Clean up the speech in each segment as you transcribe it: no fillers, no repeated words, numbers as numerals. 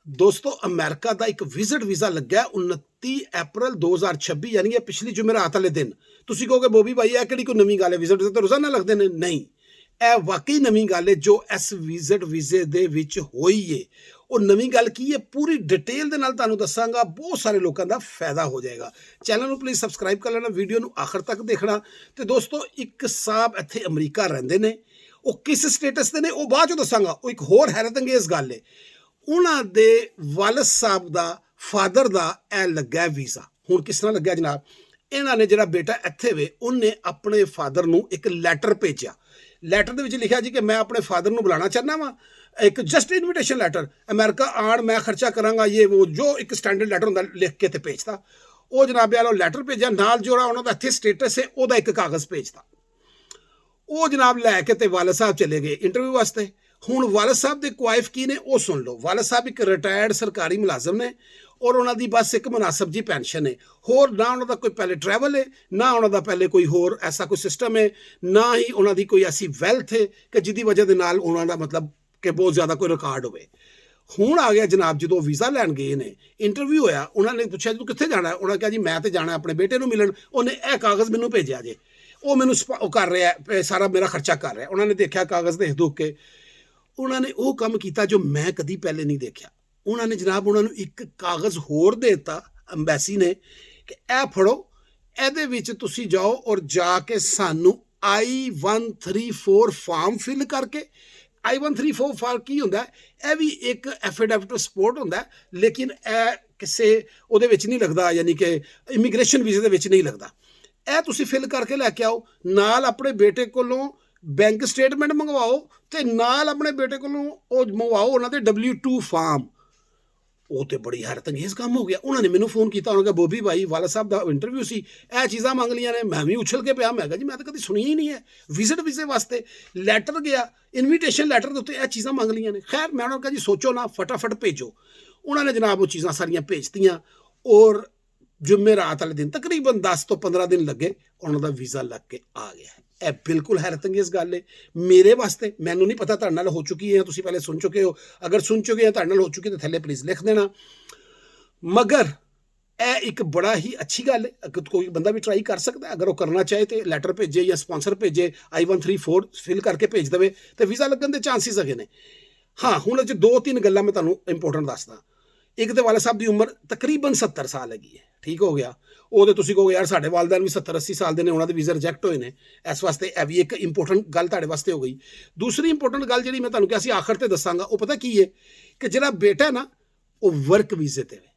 दोस्तों अमेरिका का एक विजिट वीज़ा लग्या 29 अप्रैल 2026 यानी कि पिछली जुमेरात वाले दिन। तुसी कहोगे बॉबी भाई यह किहड़ी कोई नवीं गल है, विजिट वीज़ा तो रोज़ाना लगते हैं। नहीं, यह वाकई नवीं गल है जो इस विजिट वीज़े दे विच होई है। और नवीं गल की है पूरी डिटेल दे नाल तुहानूं दस्सांगा, बहुत सारे लोगों का फायदा हो जाएगा। चैनल नूं प्लीज़ सबसक्राइब कर लेना, वीडियो नूं आखिर तक देखना। तो दोस्तों एक साहब इत्थे अमरीका रहिंदे ने, वो किस स्टेटस दे ने वो बाद चों दस्सांगा। वो एक होर हैरत अंगेज़ गल है, उन्हां दे वालिद साहब दा फादर दा ए लग्या वीज़ा। हुण किस तरह लग्या जनाब, इन्हां ने जिहड़ा बेटा इत्थे वे उन्हें अपने फादर नूं एक लैटर भेजिया। लैटर दे विच लिखिया जी कि मैं अपने फादर नूं बुलाना चाहना वा, एक जस्ट इनविटेशन लैटर, अमेरिका आण मैं खर्चा करांगा ये वो, जो एक स्टैंडर्ड लैटर हुंदा लिख के ते भेजता। वो जनाबे वालों लैटर भेजिया, नाल जोड़ा उन्हां दा इत्थे स्टेटस है उहदा एक कागज़ भेजता। वो जनाब लैके ते वालिद साहब चले गए इंटरव्यू वास्ते। हुण वालिद साहब दे वाइफ की ने वो सुन लो। वालिद साहब एक रिटायर्ड सरकारी मुलाजम ने और उन्होंने बस एक मुनासब जी पेंशन है। होर ना उन्होंने कोई पहले ट्रैवल है, ना उन्होंने पहले कोई होर ऐसा कोई सिस्टम है, ना ही उन्होंने कोई ऐसी वैल्थ है कि जिदी वजह के नाल उन्होंने मतलब कि बहुत ज़्यादा कोई रिकॉर्ड होवे। हुण आ गया जनाब, जो वीज़ा लैन गए ने, इंटरव्यू होया, उन्होंने पूछा तू कित्थे जाना है, उन्होंने कहा जी मैं तो जाना अपने बेटे नूं मिलन, उन्हें यह कागज़ मैनूं भेजिया जे, वो मैनूं कर रहा है, सारा मेरा खर्चा कर रहा है। उन्होंने देखा कागज़ देख दुख के, उन्होंने वो काम किया जो मैं कभी पहले नहीं देखा। उन्होंने जनाब उन्होंने एक कागज़ होर देता अंबैसी ने कि ए फड़ो, ਇਹਦੇ ਵਿੱਚ ਤੁਸੀਂ जाओ और जाके सानू I-134 फॉर्म फिल करके, I-134 फॉर्म की होंदा है, यह भी एक एफिडेविट सपोर्ट होंदा है, लेकिन यह किसी ਉਹਦੇ ਵਿੱਚ नहीं लगता, यानी कि इमीग्रेशन वीज़े ਦੇ ਵਿੱਚ नहीं लगता। ਇਹ ਤੁਸੀਂ ਫਿਲ ਕਰਕੇ ਲੈ ਕੇ ਆਓ, ਨਾਲ ਆਪਣੇ ਬੇਟੇ ਕੋਲੋਂ बैंक स्टेटमेंट मंगवाओ, तो नाल अपने बेटे को मंगवाओ उन्होंने W2 फार्म। वो तो बड़ी हैरत अंगेज़ काम हो गया। उन्होंने मैनू फोन किया, उन्होंने कहा बॉबी भाई वाला साहब का इंटरव्यू सी, यह चीज़ां मंग लिया ने। मैं भी उछल के पिया, मैं कहा जी मैं तो कभी सुनी ही नहीं है। विजिट वीज़े वास्ते लैटर गया, इनविटेशन लैटर के उत्ते यह चीज़ां मंग लिया ने। खैर मैं उन्होंने कहा जी सोचो ना, फटाफट भेजो। उन्होंने जनाब वो चीज़ां सारियां भेजतियाँ और जुमेरात वाले दिन तकरीबन 10 तो 15 दिन लगे, उन्होंने वीज़ा लग के आ गया। यह बिल्कुल हैरत अंगेज़ गल है मेरे वास्ते। मैनू नहीं पता तुहाडे नाल हो चुकी है, तुसीं पहले सुन चुके हो। अगर सुन चुके हैं तुहाडे नाल हो चुकी तो थल्ले प्लीज़ लिख देना। मगर यह एक बड़ा ही अच्छी गल है, अगर कोई बंदा भी ट्राई कर सकता है, अगर वो करना चाहे तो लैटर भेजे या स्पॉन्सर भेजे, I-134 फिल करके भेज देवे तो वीज़ा लगन के चांसिस है ने। हाँ हुण अज 2-3 गल्लां मैं तुहानूं इंपोर्टेंट दसदा। एक तो वाला साहब की उम्र तकरीबन 70 साल हैगी है, ठीक हो गया। वो तो तुसीं कहोगे यार साडे वालदैन भी 70-80 साल के ने, उन्होंने वीज़ा रिजैक्ट होए ने, इस वास्ते यह भी एक इंपोर्टेंट गल तुहाडे वास्ते हो गई। दूसरी इंपोर्टेंट गल जिहड़ी मैं तुहानूं कहा सी आखिर ते दस्सांगा, वो पता की है कि जिहड़ा बेटा है ना वो वर्क वीज़े ते वे,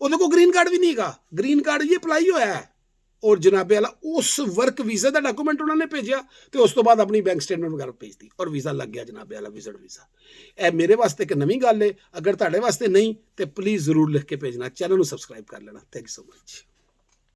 उहदे कोल ग्रीन कार्ड भी नहीं गा, ग्रीन कार्ड ये अप्लाई होया है। और जनाबे वाला उस वर्क वीज़े का डॉक्यूमेंट उन्होंने भेजा, तो उस तो बाद अपनी बैंक स्टेटमेंट वगैरह भेज दी और वीज़ा लग गया जनाबे वाला विजिट वीज़ा। यह मेरे वास्ते एक नवीं गल है, अगर तुहाडे वास्ते नहीं तो प्लीज़ जरूर लिख के भेजना। चैनल को सबसक्राइब कर लेना। Thank you so much.